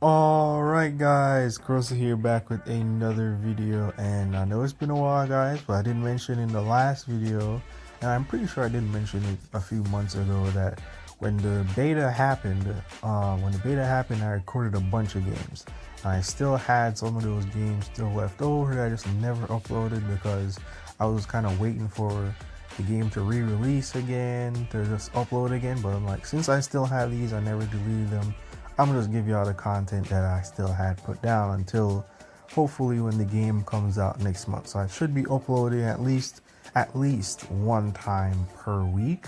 Alright guys, Crossa here back with another video, and I know it's been a while guys, but I did mention in the last video, and I'm pretty sure I did mention it a few months ago, that when the beta happened, I recorded a bunch of games. I still had some of those games still left over that I just never uploaded because I was kind of waiting for the game to re-release again, to just upload again, but I'm like, since I still have these, I never deleted them. I'm gonna just give y'all the content that I still had put down until hopefully when the game comes out next month. So I should be uploading at least one time per week,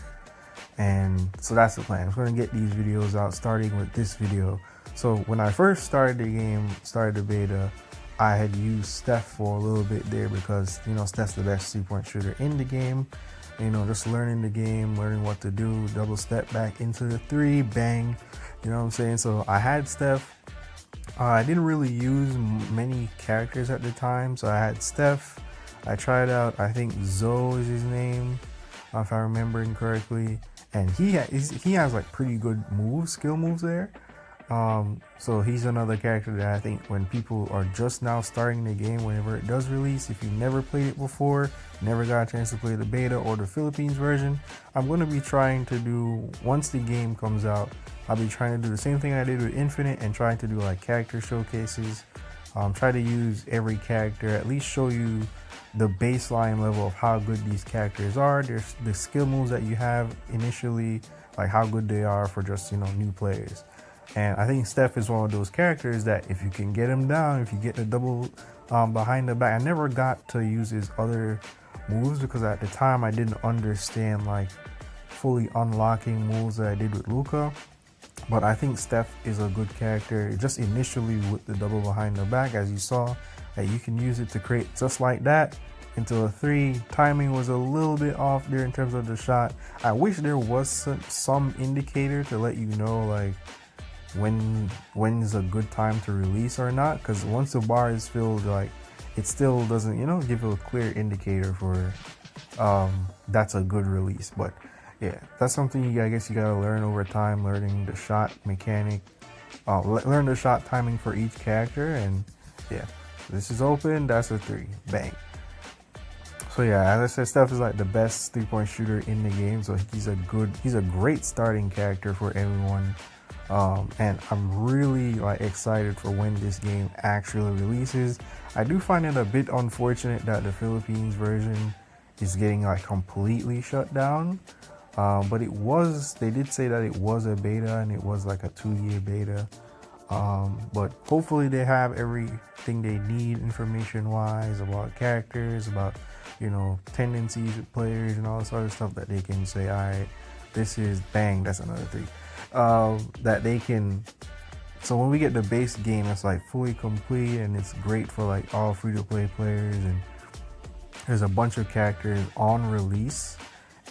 and so that's the plan. I'm gonna get these videos out starting with this video. So when I first started the game, started the beta, I had used Steph for a little bit there because, you know, Steph's the best 3-point shooter in the game. You know, just learning the game, learning what to do, double step back into the three, bang. You know what I'm saying? So I had Steph. I didn't really use many characters at the time. So I had Steph. I tried out, I think Zoe is his name, if I remember correctly. And he has like pretty good skill moves there. So he's another character that I think when people are just now starting the game, whenever it does release, if you never played it before, never got a chance to play the beta or the Philippines version, I'm going to be trying to do, once the game comes out, I'll be trying to do the same thing I did with Infinite and trying to do like character showcases. Try to use every character, at least show you the baseline level of how good these characters are. There's the skill moves that you have initially, like how good they are for just, you know, new players. And I think Steph is one of those characters that if you can get him down, if you get the double behind the back, I never got to use his other moves because at the time I didn't understand like fully unlocking moves that I did with Luka. But I think Steph is a good character just initially with the double behind the back, as you saw, that you can use it to create just like that into a three. Timing was a little bit off there in terms of the shot. I wish there was some indicator to let you know like when is a good time to release or not, because once the bar is filled, like it still doesn't, you know, give you a clear indicator for that's a good release. But yeah, that's something I guess you gotta learn over time, learning the shot mechanic, learn the shot timing for each character. And yeah, this is open, that's a three, bang. So yeah, as I said, Steph is like the best 3-point shooter in the game, so he's a great starting character for everyone. And I'm really like excited for when this game actually releases. I do find it a bit unfortunate that the Philippines version is getting like completely shut down. But they did say that it was a beta and it was like a 2-year beta. But hopefully they have everything they need information wise about characters, about, you know, tendencies with players and all this other stuff that they can say, all right, this is bang, that's another three. That they can, so when we get the base game, it's like fully complete and it's great for like all free-to-play players, and there's a bunch of characters on release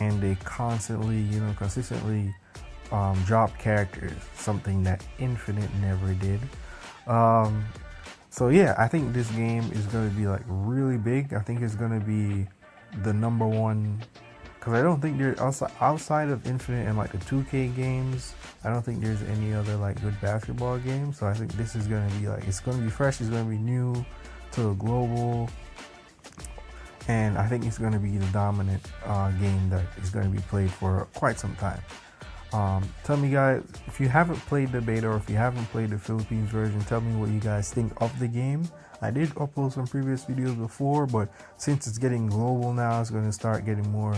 and they constantly, you know, consistently drop characters, something that Infinite never did. So yeah, I think this game is going to be like really big. I think it's going to be the number one, because I don't think there's outside of Infinite and like the 2K games, I don't think there's any other like good basketball games. So I think this is going to be like, it's going to be fresh, it's going to be new to the global, and I think it's going to be the dominant game that is going to be played for quite some time. Tell me guys, if you haven't played the beta or if you haven't played the Philippines version, tell me what you guys think of the game. I did upload some previous videos before, but since it's getting global now, it's going to start getting more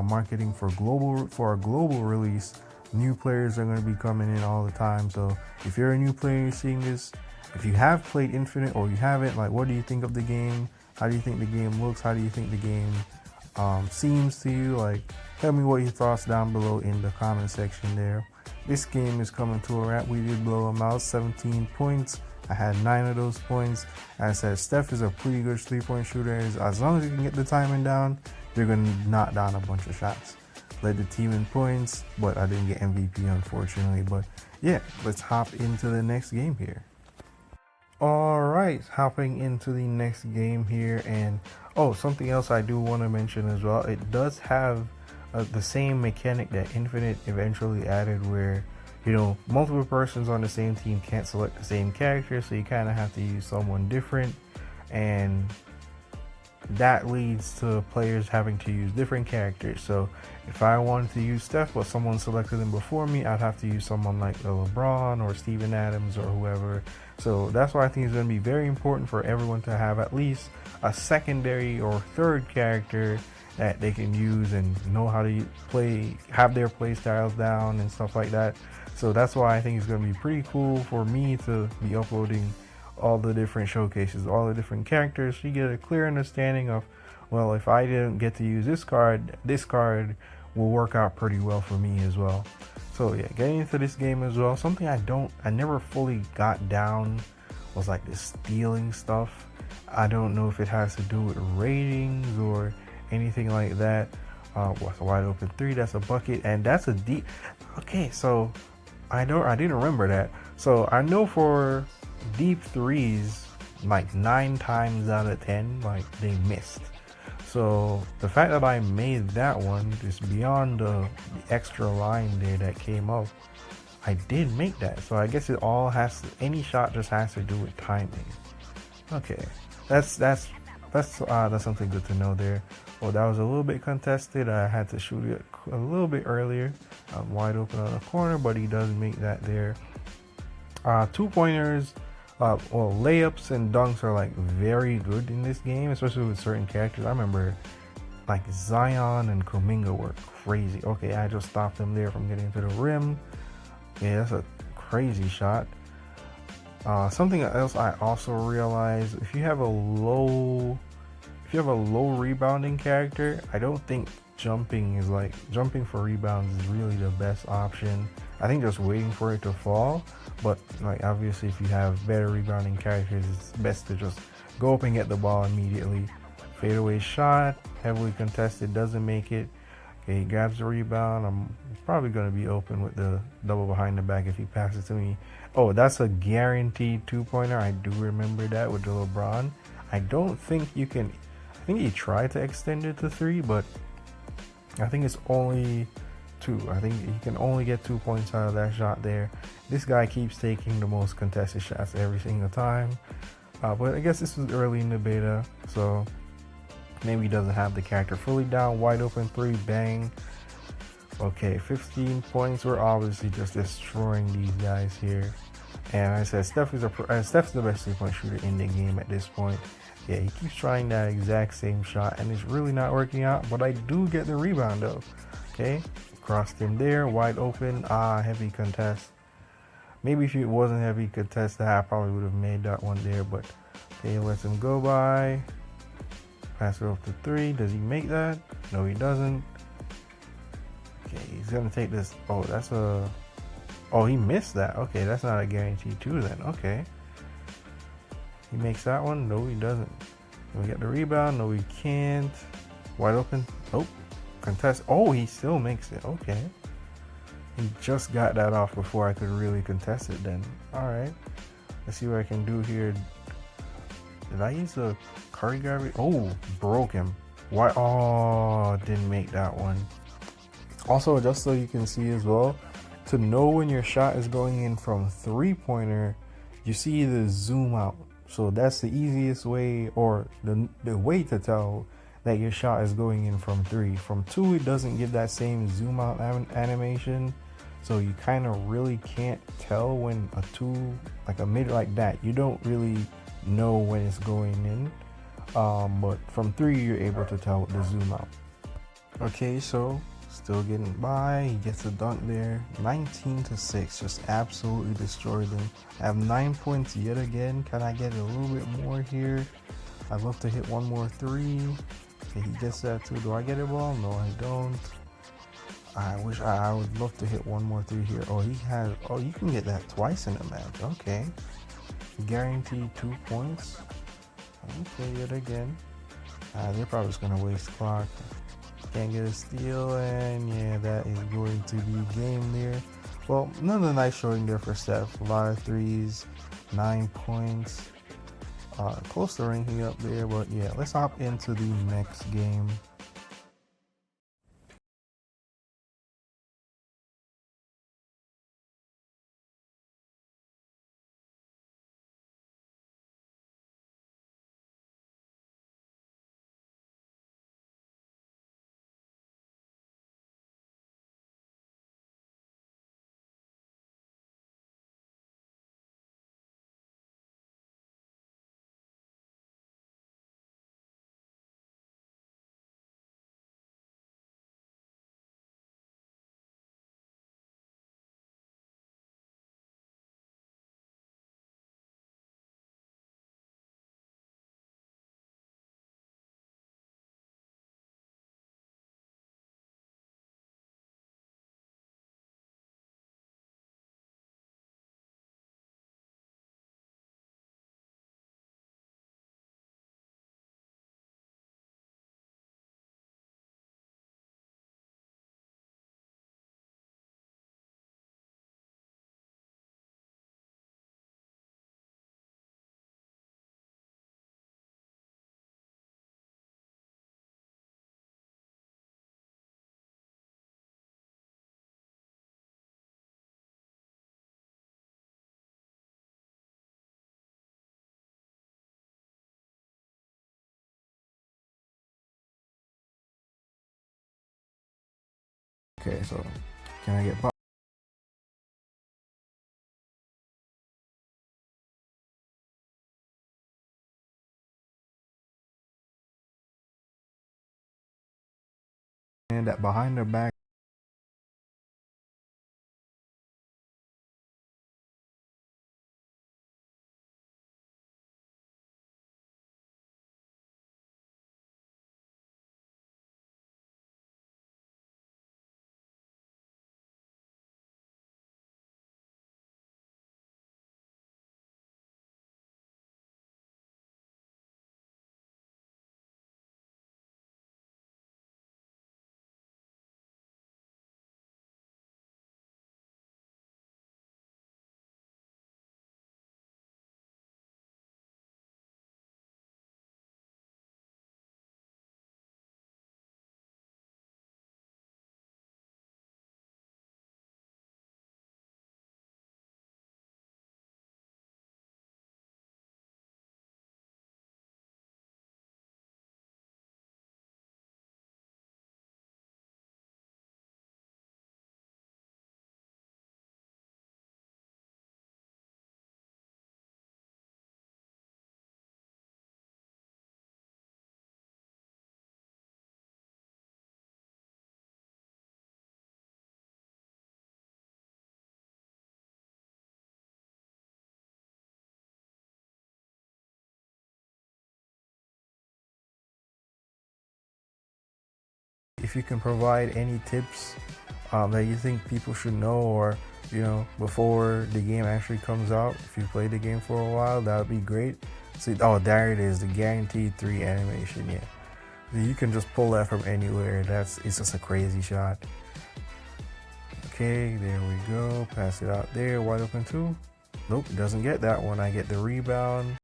marketing for a global release. New players are going to be coming in all the time. So if you're a new player and you're seeing this, if you have played Infinite or you haven't, like, what do you think of the game? How do you think the game looks? How do you think the game seems to you? Like, tell me what your thoughts down below in the comment section there. This game is coming to a wrap. We did blow them out, 17 points. I had 9 of those points. As I said, Steph is a pretty good 3-point shooter. As long as you can get the timing down, you're going to knock down a bunch of shots. Led the team in points, but I didn't get MVP unfortunately. But yeah, let's hop into the next game here. Alright, hopping into the next game here. And oh, something else I do want to mention as well. It does have the same mechanic that Infinite eventually added, where multiple persons on the same team can't select the same character, so you kind of have to use someone different, and that leads to players having to use different characters. So if I wanted to use Steph but someone selected him before me, I'd have to use someone like LeBron or Steven Adams or whoever. So that's why I think it's going to be very important for everyone to have at least a secondary or third character that they can use and know how to play, have their play styles down and stuff like that. So that's why I think it's going to be pretty cool for me to be uploading all the different showcases, all the different characters, so you get a clear understanding of, well, if I didn't get to use this card will work out pretty well for me as well. So yeah, getting into this game as well, something I never fully got down was like the stealing stuff. I don't know if it has to do with ratings or anything like that. What's a wide open three? That's a bucket, and that's a deep. Okay, so I didn't remember that. So I know for deep threes, like 9 times out of 10, like they missed. So the fact that I made that one is beyond the extra line there that came up. I did make that, so I guess it all has to, any shot just has to do with timing. Okay, that's something good to know there. Well, that was a little bit contested. I had to shoot it a little bit earlier. I'm wide open on the corner, but he does make that there. 2-pointers, well, layups and dunks are like very good in this game, especially with certain characters. I remember like Zion and Kuminga were crazy. Okay, I just stopped them there from getting to the rim. Yeah, that's a crazy shot. Something else I also realized, if you have a low rebounding character, I don't think jumping for rebounds is really the best option. I think just waiting for it to fall, but like obviously if you have better rebounding characters, it's best to just go up and get the ball immediately. Fadeaway shot, heavily contested, doesn't make it. Okay, he grabs the rebound. I'm probably going to be open with the double behind the back if he passes to me. Oh, that's a guaranteed 2-pointer. I do remember that with the LeBron. I don't think you can, I think he tried to extend it to 3, but I think it's only 2. I think he can only get 2 points out of that shot there. This guy keeps taking the most contested shots every single time. But I guess this was early in the beta, so maybe he doesn't have the character fully down. Wide open 3, bang. Okay, 15 points. We're obviously just destroying these guys here. And I said Steph's the best 3-point shooter in the game at this point. Yeah, he keeps trying that exact same shot, and it's really not working out. But I do get the rebound though. Okay, crossed him there, wide open. Heavy contest. Maybe if it wasn't heavy contest, I probably would have made that one there. But okay, lets him go by. Pass it off to 3. Does he make that? No, he doesn't. Okay, he's gonna take this. Oh, that's a. Oh, he missed that. Okay, that's not a guarantee 2 then. Okay. He makes that one. No, he doesn't. Can we get the rebound? No, we can't. Wide open. Oh, contest. Oh, he still makes it. Okay. He just got that off before I could really contest it then. Alright. Let's see what I can do here. Did I use a Curry gravity? Oh, broke him. Why? Oh, didn't make that one. Also, just so you can see as well, to know when your shot is going in from 3-pointer, you see the zoom out. So that's the easiest way, or the way to tell that your shot is going in from 3. From 2, it doesn't give that same zoom out animation. So you kind of really can't tell when a 2, like a mid like that, you don't really know when it's going in. But from 3, you're able to tell with the zoom out. Okay, so still getting by. He gets a dunk there. 19-6, just absolutely destroyed them. I have 9 points yet again. Can I get a little bit more here? I'd love to hit one more 3. Okay, he gets that too. Do I get a ball? No, I don't. I would love to hit one more 3 here. Oh, he has. Oh, you can get that twice in a match. Okay, guaranteed 2 points. Okay, yet again. They're probably just gonna waste clock. Can't get a steal, and yeah, that is going to be game there. Well, another nice showing there for Steph. A lot of 3s, 9 points. Close to ranking up there, but yeah, let's hop into the next game. Okay, so can I get by? And that behind the back. If you can provide any tips that you think people should know, or before the game actually comes out, if you played the game for a while, that would be great. See, oh, there it is, the guaranteed 3 animation. Yeah, you can just pull that from anywhere. It's just a crazy shot. Okay, there we go. Pass it out there, wide open 2. Nope, doesn't get that one. I get the rebound.